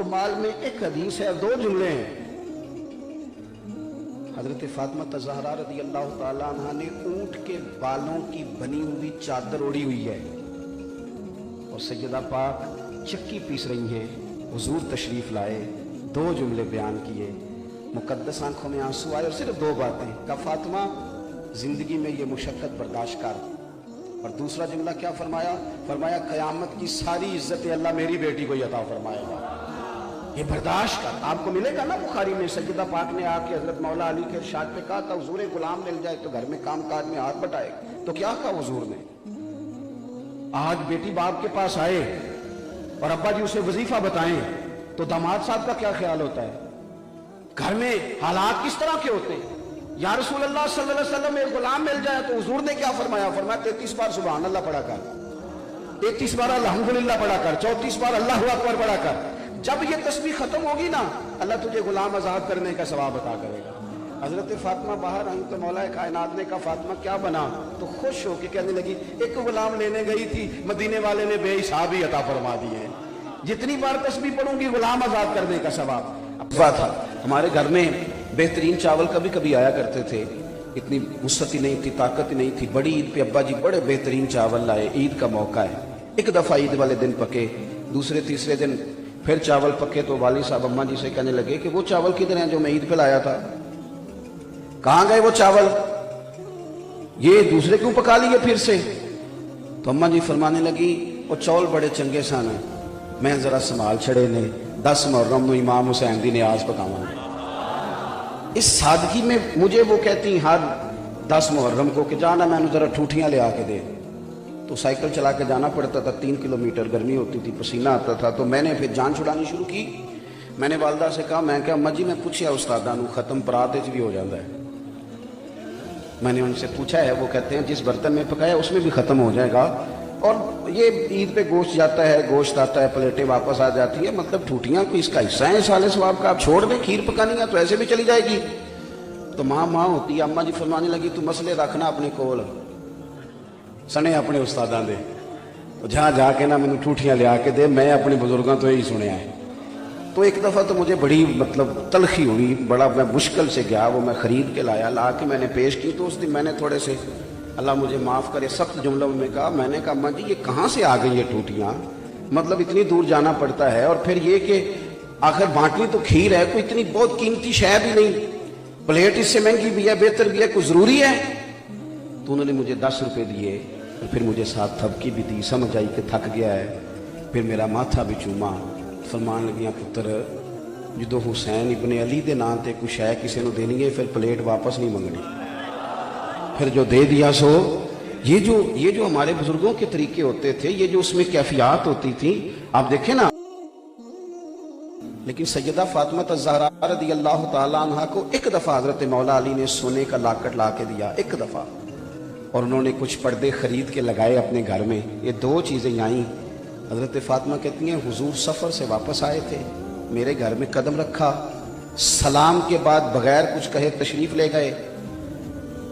कुमाल में एक हदीस है, 2 जुमले हैं। हजरत फातिमा ज़हरा रज़ी अल्लाह ताला अन्हा ने ऊंट के बालों की बनी हुई चादर ओढ़ी हुई है और सैयदा पाक चक्की पीस रही हैं। हुजूर तशरीफ लाए, 2 जुमले बयान किए, मुकद्दस आंखों में आंसू आए और सिर्फ 2 बातें कहा, फातिमा जिंदगी में ये मुशक्कत बर्दाश्त कर। और दूसरा जुमला क्या फरमाया? फरमाया क़यामत की सारी इज्जत अल्लाह मेरी बेटी को ही अता फरमाएगा, ये बर्दाश्त कर। आपको मिलेगा ना बुखारी में, सैयदा पाक ने आके हजरत मौला अली के इरशाद पे कहा था, हुजूर गुलाम मिल जाए तो घर में काम काज में हाथ बटाएगा। तो क्या कहा हुजूर ने? आज बेटी बाप के पास आए और अब्बा जी उसे वजीफा बताएं तो दामाद साहब का क्या ख्याल होता है? घर में हालात किस तरह के होते हैं? या रसूल अल्लाह सल्लल्लाहु अलैहि वसल्लम एक गुलाम मिल जाए तो हुजूर ने क्या फरमाया? फरमाया 33 बार सुभान अल्लाह पढ़ा कर, 33 बार अल्हम्दुलिल्लाह पढ़ा कर, 34 बार अल्लाहु अकबर पढ़ा कर। जब ये तस्बीह खत्म होगी ना, अल्लाह तुझे गुलाम आजाद करने का सवाब अता करेगा। हजरत फातिमा बाहर आई तो मौला कायनात ने कहा, फातिमा क्या बना? तो खुश होकर कहने लगी, एक गुलाम लेने गई थी, मदीने वाले ने बेहिसाब ही अता फरमा दिए। जितनी बार तस्बीह पढ़ूंगी गुलाम आजाद करने का सवाब। अब था हमारे घर में बेहतरीन चावल कभी कभी आया करते थे, इतनी वुसअत ही नहीं थी, ताकत ही नहीं थी। बड़ी ईद पे अब्बा जी बड़े बेहतरीन चावल लाए, ईद का मौका है। एक दफा ईद वाले दिन पके, दूसरे तीसरे दिन फिर चावल पके तो वाली साहब अम्मा जी से कहने लगे कि वो चावल किधर हैं जो मैं ईद पे लाया था? कहां गए वो चावल? ये दूसरे क्यों पका लिए फिर से? तो अम्मा जी फरमाने लगी, वो चौल बड़े चंगे सन, मैं जरा संभाल छड़े ने 10 मुहर्रम ਨੂੰ इमाम हुसैन दी नियाज पकावांगे। इस सादगी में मुझे वो कहती हर 10 मुहर्रम को कि जाना मैंने जरा ठूठियां ले आके दे। तो साइकिल चला के जाना पड़ता था, 3 किलोमीटर, गर्मी होती थी, पसीना आता था। तो मैंने फिर जान छुड़ानी शुरू की। मैंने वालदा से कहा, मैं क्या अम्मा जी मैं पूछा उस्तादा नू खत्म परात भी हो जाता है। मैंने उनसे पूछा है, वो कहते हैं जिस बर्तन में पकाया उसमें भी खत्म हो जाएगा। और ये ईद पे गोश्त जाता है, गोश्त आता है, प्लेटें वापस आ जाती है, मतलब ठूठियां कोई इसका हिस्सा है साले सवाब का? आप छोड़ दें, खीर पकानी है तो ऐसे भी चली जाएगी। तो माँ होती है, अम्मा जी फरमाने लगी, तू मसले रखना अपने कोल सने अपने उस्तादां दे, तो जहाँ जाके ना मैंने ठूठियां लिया के दे, मैं अपने बुजुर्गों तो यही सुने है। तो एक दफ़ा तो मुझे बड़ी मतलब तलखी हुई, बड़ा मैं मुश्किल से गया, वो मैं ख़रीद के लाया, ला के मैंने पेश की। तो उस दिन मैंने थोड़े से, अल्लाह मुझे माफ़ करे, सख्त जुमलों में कहा। मैंने कहा, अम्मा जी ये कहाँ से आ गई ये टूटियाँ? मतलब इतनी दूर जाना पड़ता है, और फिर ये कि आखिर बांटनी तो खीर है, कोई इतनी बहुत कीमती शय भी नहीं, प्लेट इससे महंगी भी है, बेहतर भी है, कोई ज़रूरी है? तो उन्होंने मुझे 10 रुपये दिए और फिर मुझे 7 थपकी भी दी। समझ आई कि थक गया है। फिर मेरा माथा भी चूमा, फरमान लगियां, पुत्र जो हुसैन इब्ने अली दे नाम ते कुछ है किसी ने देनी है, फिर प्लेट वापस नहीं मंगनी। फिर जो दे दिया सो, ये जो हमारे बुजुर्गों के तरीके होते थे, ये जो उसमें कैफियत होती थी, आप देखें ना। लेकिन सैयदा फातिमा ज़हरा रज़ी अल्लाह ताला अन्हा को एक दफ़ा हज़रत मौला अली ने सोने का लाकट ला के दिया, एक दफ़ा, और उन्होंने कुछ पर्दे खरीद के लगाए अपने घर में। ये 2 चीज़ें आई। हज़रत फातिमा कहती हैं, हुजूर सफ़र से वापस आए थे, मेरे घर में कदम रखा, सलाम के बाद बगैर कुछ कहे तशरीफ़ ले गए।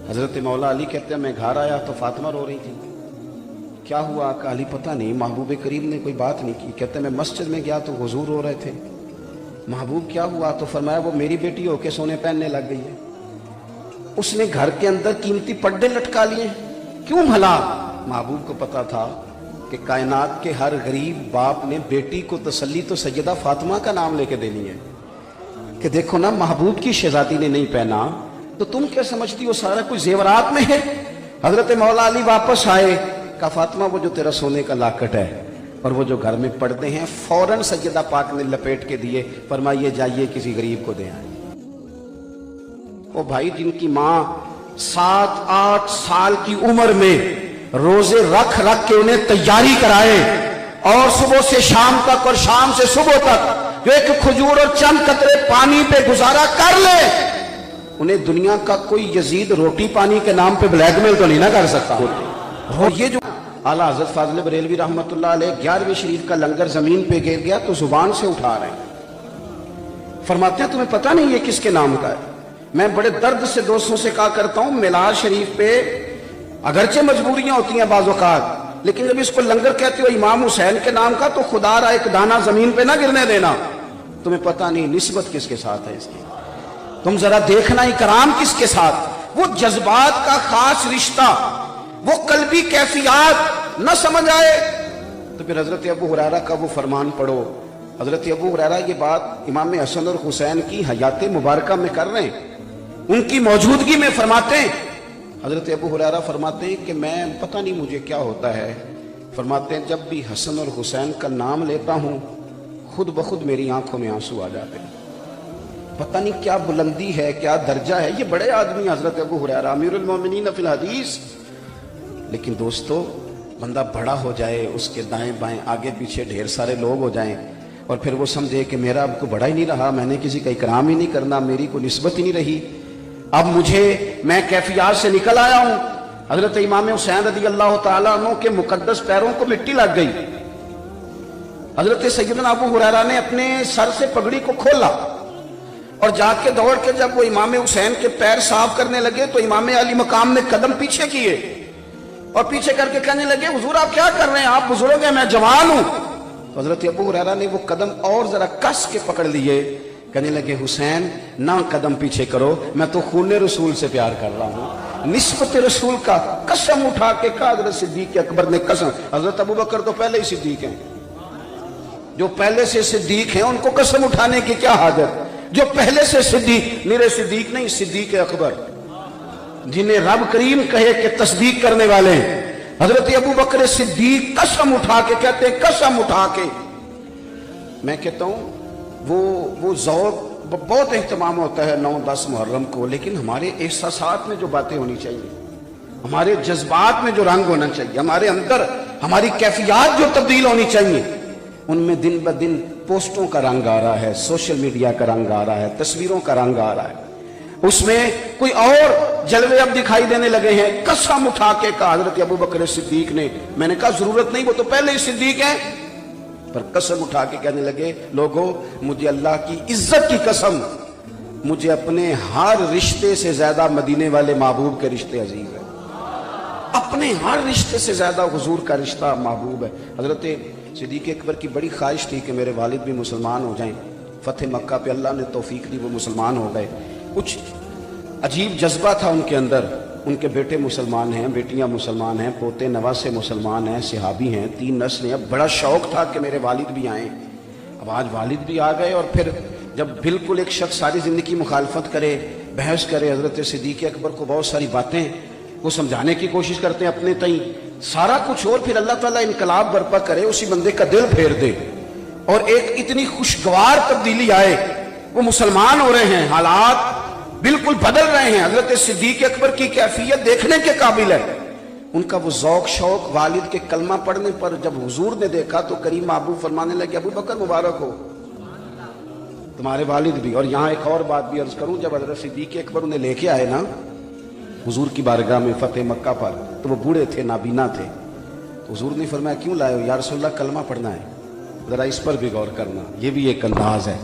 हज़रत मौला अली कहते हैं, मैं घर आया तो फातिमा रो रही थी। क्या हुआ? अली पता नहीं, महबूब करीम ने कोई बात नहीं की। कहते मैं मस्जिद में गया तो हुजूर रो रहे थे। महबूब क्या हुआ? तो फरमाया, वो मेरी बेटी होके सोने पहनने लग गई है, उसने घर के अंदर कीमती पर्दे लटका लिए। क्यों भला? महबूब को पता था कि कायनात के हर गरीब बाप ने बेटी को तसल्ली तो सैयदा फातिमा का नाम लेके देनी है कि देखो ना, महबूब की शहजादी ने नहीं पहना तो तुम क्या समझती हो सारा कुछ जेवरात में है। हजरत मौला अली वापस आए, कहा फातिमा वो जो तेरा सोने का लाकट है और वो जो घर में पर्दे हैं, फौरन सैयदा पाक ने लपेट के दिए, फरमाइए जाइए किसी गरीब को दे आए। वो भाई जिनकी माँ 7-8 साल की उम्र में रोजे रख रख के उन्हें तैयारी कराए, और सुबह से शाम तक और शाम से सुबह तक जो एक खजूर और चंद कतरे पानी पे गुजारा कर ले, उन्हें दुनिया का कोई यजीद रोटी पानी के नाम पे ब्लैकमेल तो नहीं ना कर सकता। और ये जो आला हज़रत फाज़िल बरेलवी रहमतुल्लाह अलैह 11वीं शरीफ का लंगर जमीन पे गिर गया तो जुबान से उठा रहे हैं, फरमाते हैं तुम्हें पता नहीं ये किसके नाम का है? मैं बड़े दर्द से दोस्तों से कहा करता हूं, मिलाद शरीफ पे अगरचे मजबूरियां होती हैं बाज़ औक़ात, लेकिन जब इसको लंगर कहते हो इमाम हुसैन के नाम का, तो खुदा रा एक दाना जमीन पे ना गिरने देना। تمہیں پتہ نہیں نسبت کس کے ساتھ ہے اس کی. تم ذرا دیکھنا اکرام کس کے ساتھ. وہ جذبات کا خاص رشتہ، وہ قلبی کیفیات نہ سمجھ آئے تو پھر حضرت ابو ہریرہ کا وہ فرمان پڑھو. حضرت ابو ہریرہ یہ بات امام حسن اور حسین کی حیات مبارکہ میں کر رہے ہیں، ان کی موجودگی میں فرماتے ہیں. حضرت ابو ہریرہ فرماتے ہیں کہ میں پتہ نہیں مجھے کیا ہوتا ہے، فرماتے ہیں جب بھی حسن اور حسین کا نام لیتا ہوں خود بخود میری آنکھوں میں آنسو آ جاتے ہیں. پتہ نہیں کیا بلندی ہے، کیا درجہ ہے. یہ بڑے آدمی حضرت ابو ہریرہ امیر المومنین فی الحدیث. لیکن دوستو بندہ بڑا ہو جائے، اس کے دائیں بائیں آگے پیچھے ڈھیر سارے لوگ ہو جائیں اور پھر وہ سمجھے کہ میرا اب کو بڑا ہی نہیں رہا، میں نے کسی کا اکرام ہی نہیں کرنا، میری کوئی نسبت ہی نہیں رہی، اب میں کیفیات سے نکل آیا ہوں. حضرت امام حسین رضی اللہ تعالیٰ عنہ کے مقدس پیروں کو مٹی لگ گئی. حضرت سیدنا ابو ہریرہ نے اپنے سر سے پگڑی کو کھولا اور جا کے دوڑ کے جب وہ امام حسین کے پیر صاف کرنے لگے تو امام علی مقام نے قدم پیچھے کیے اور پیچھے کر کے کہنے لگے حضور آپ کیا کر رہے ہیں، آپ بزرگ ہیں، میں جوان ہوں. تو حضرت ابو ہریرہ نے وہ قدم اور ذرا کس کے پکڑ لیے، کہنے لگے حسین نہ قدم پیچھے کرو، میں تو خون رسول سے پیار کر رہا ہوں، نسبت رسول کا. قسم اٹھا کے کہا حضرت صدیق اکبر نے قسم. حضرت ابو بکر تو پہلے ہی صدیق ہیں، جو پہلے سے صدیق ہیں ان کو قسم اٹھانے کی کیا حاجت. جو پہلے سے صدیق، میرے صدیق نہیں، صدیق اکبر جنہیں رب کریم کہے کہ تصدیق کرنے والے ہیں. حضرت ابو بکر صدیق قسم اٹھا کے کہتے ہیں، قسم اٹھا کے. میں کہتا ہوں وہ ذوق بہت اہتمام ہوتا ہے 9-10 محرم کو، لیکن ہمارے احساسات میں جو باتیں ہونی چاہیے، ہمارے جذبات میں جو رنگ ہونا چاہیے، ہمارے اندر ہماری کیفیات جو تبدیل ہونی چاہیے، ان میں دن بدن پوسٹوں کا رنگ آ رہا ہے، سوشل میڈیا کا رنگ آ رہا ہے، تصویروں کا رنگ آ رہا ہے، اس میں کوئی اور جلوے اب دکھائی دینے لگے ہیں. قسم اٹھا کے کہا حضرت ابو بکر صدیق نے. میں نے کہا ضرورت نہیں، وہ تو پہلے ہی صدیق ہیں، پر قسم اٹھا کے کہنے لگے لوگوں مجھے اللہ کی عزت کی قسم، مجھے اپنے ہر رشتے سے زیادہ مدینے والے محبوب کے رشتے عزیز ہیں، اپنے ہر رشتے سے زیادہ حضور کا رشتہ محبوب ہے. حضرت صدیق اکبر کی بڑی خواہش تھی کہ میرے والد بھی مسلمان ہو جائیں. فتح مکہ پہ اللہ نے توفیق دی، وہ مسلمان ہو گئے. کچھ عجیب جذبہ تھا ان کے اندر. ان کے بیٹے مسلمان ہیں، بیٹیاں مسلمان ہیں، پوتے نواسے مسلمان ہیں، صحابی ہیں، 3 نسلیں. اب بڑا شوق تھا کہ میرے والد بھی آئیں. اب آج والد بھی آ گئے اور پھر جب بالکل ایک شخص ساری زندگی مخالفت کرے، بحث کرے، حضرت صدیق اکبر کو بہت ساری باتیں وہ سمجھانے کی کوشش کرتے ہیں اپنے تئیں سارا کچھ، اور پھر اللہ تعالیٰ انقلاب برپا کرے، اسی بندے کا دل پھیر دے اور ایک اتنی خوشگوار تبدیلی آئے. وہ مسلمان ہو رہے ہیں، حالات بالکل بدل رہے ہیں. حضرت صدیق اکبر کی کیفیت دیکھنے کے قابل ہے. ان کا وہ ذوق شوق والد کے کلمہ پڑھنے پر جب حضور نے دیکھا تو کریم محبوب فرمانے لگے ابو بکر مبارک ہو تمہارے والد بھی. اور یہاں ایک اور بات بھی عرض کروں، جب حضرت صدیق اکبر انہیں لے کے آئے نا حضور کی بارگاہ میں فتح مکہ پر، تو وہ بوڑھے تھے، نابینا تھے. تو حضور نے فرمایا کیوں لائے ہو؟ یا رسول اللہ کلمہ پڑھنا ہے. ذرا اس پر بھی غور کرنا، یہ بھی ایک انداز ہے.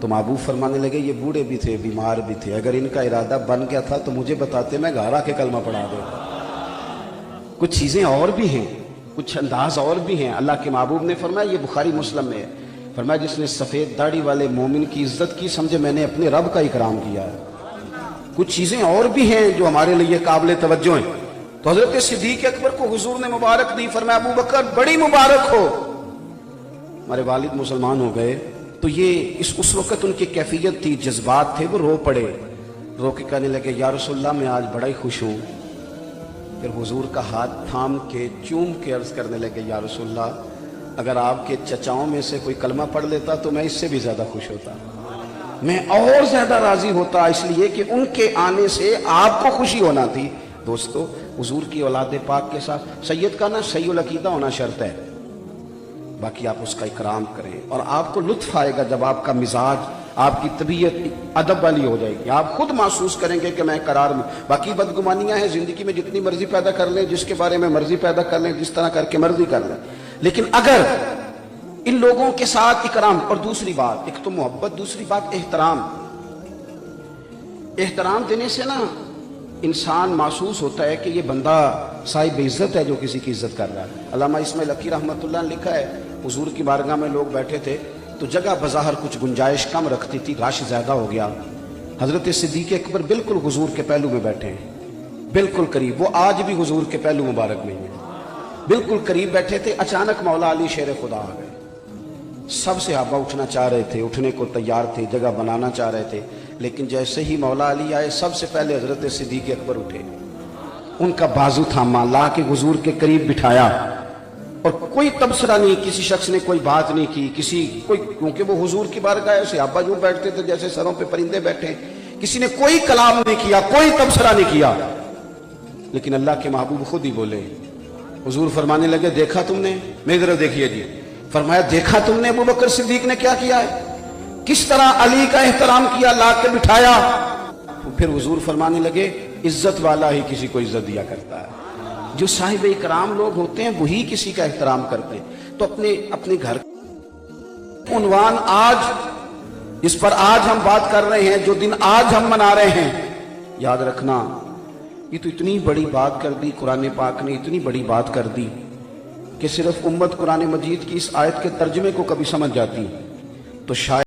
تو محبوب فرمانے لگے یہ بوڑھے بھی تھے، بیمار بھی تھے، اگر ان کا ارادہ بن گیا تھا تو مجھے بتاتے، میں گھر آ کے کلمہ پڑھا دے. کچھ چیزیں اور بھی ہیں، کچھ انداز اور بھی ہیں. اللہ کے محبوب نے فرمایا، یہ بخاری مسلم میں ہے، فرمایا جس نے سفید داڑھی والے مومن کی عزت کی سمجھے میں نے اپنے رب کا اکرام کیا ہے. کچھ چیزیں اور بھی ہیں جو ہمارے لیے قابل توجہ ہیں. تو حضرت صدیق اکبر کو حضور نے مبارک دی، فرمایا ابو بکر بڑی مبارک ہو، ہمارے والد مسلمان ہو گئے. تو یہ اس وقت ان کی کیفیت تھی، جذبات تھے. وہ رو پڑے، رو کے کہنے لگے یا رسول اللہ میں آج بڑا ہی خوش ہوں. پھر حضور کا ہاتھ تھام کے چوم کے عرض کرنے لگے یا رسول اللہ اگر آپ کے چچاؤں میں سے کوئی کلمہ پڑھ لیتا تو میں اس سے بھی زیادہ خوش ہوتا، میں اور زیادہ راضی ہوتا، اس لیے کہ ان کے آنے سے آپ کو خوشی ہونا تھی. دوستو حضور کی اولاد پاک کے ساتھ سید کا نا صحیح العقیدہ ہونا شرط ہے، باقی آپ اس کا اکرام کریں اور آپ کو لطف آئے گا جب آپ کا مزاج، آپ کی طبیعت ادب والی ہو جائے گی. آپ خود محسوس کریں گے کہ میں قرار میں. باقی بدگمانیاں ہیں زندگی میں، جتنی مرضی پیدا کر لیں، جس کے بارے میں مرضی پیدا کر لیں، جس طرح کر کے مرضی کر لیں، لیکن اگر ان لوگوں کے ساتھ اکرام. اور دوسری بات، ایک تو محبت، دوسری بات احترام. احترام دینے سے نا انسان محسوس ہوتا ہے کہ یہ بندہ صاحب عزت ہے جو کسی کی عزت کر رہا ہے. علامہ اسماعیل حقی رحمۃ اللہ نے لکھا ہے، حضور کی بارگاہ میں لوگ بیٹھے تھے तो जगह बज़ाहर कुछ गुंजाइश कम रखती थी, रश ज्यादा हो गया। हजरत सिद्दीक़ अकबर बिल्कुल हुजूर के पहलू में बैठे हैं, बिल्कुल करीब। वो आज भी हुजूर के पहलू मुबारक में है, बिल्कुल करीब बैठे थे। अचानक मौला अली शेर खुदा आ गए। सब सहाबा उठना चाह रहे थे, उठने को तैयार थे, जगह बनाना चाह रहे थे, लेकिन जैसे ही मौला अली आए सबसे पहले हजरत सिद्दीक़ अकबर उठे, उनका बाजू थामा, ला के हुजूर के करीब बिठाया और कोई तबसरा नहीं, किसी शख्स ने कोई बात नहीं की, क्योंकि वो हुजूर की बारगाह है, सहाबा यूं बैठते थे जैसे सरों पे परिंदे बैठे, किसी ने कोई कलाम नहीं किया, कोई तबसरा नहीं किया। लेकिन अल्लाह के महबूब खुद ही बोले। हुजूर फरमाने लगे, देखा तुमने, मेरी तरफ देखिए जी। फरमाया, देखा तुमने अबू बकर सिद्दीक ने क्या किया है, किस तरह अली का एहतराम किया, ला के बिठाया। फिर हुजूर फरमाने लगे, इज्जत वाला ही किसी को इज्जत दिया करता है। जो साहिब इकराम लोग होते हैं वही किसी का एहतराम करते हैं। तो अपने घर उन्वान आज, इस पर आज हम बात कर रहे हैं, जो दिन आज हम मना रहे हैं, याद रखना ये तो इतनी बड़ी बात कर दी, कुरान पाक ने इतनी बड़ी बात कर दी कि सिर्फ उम्मत कुरान मजीद की इस आयत के तर्जमे को कभी समझ जाती तो शायद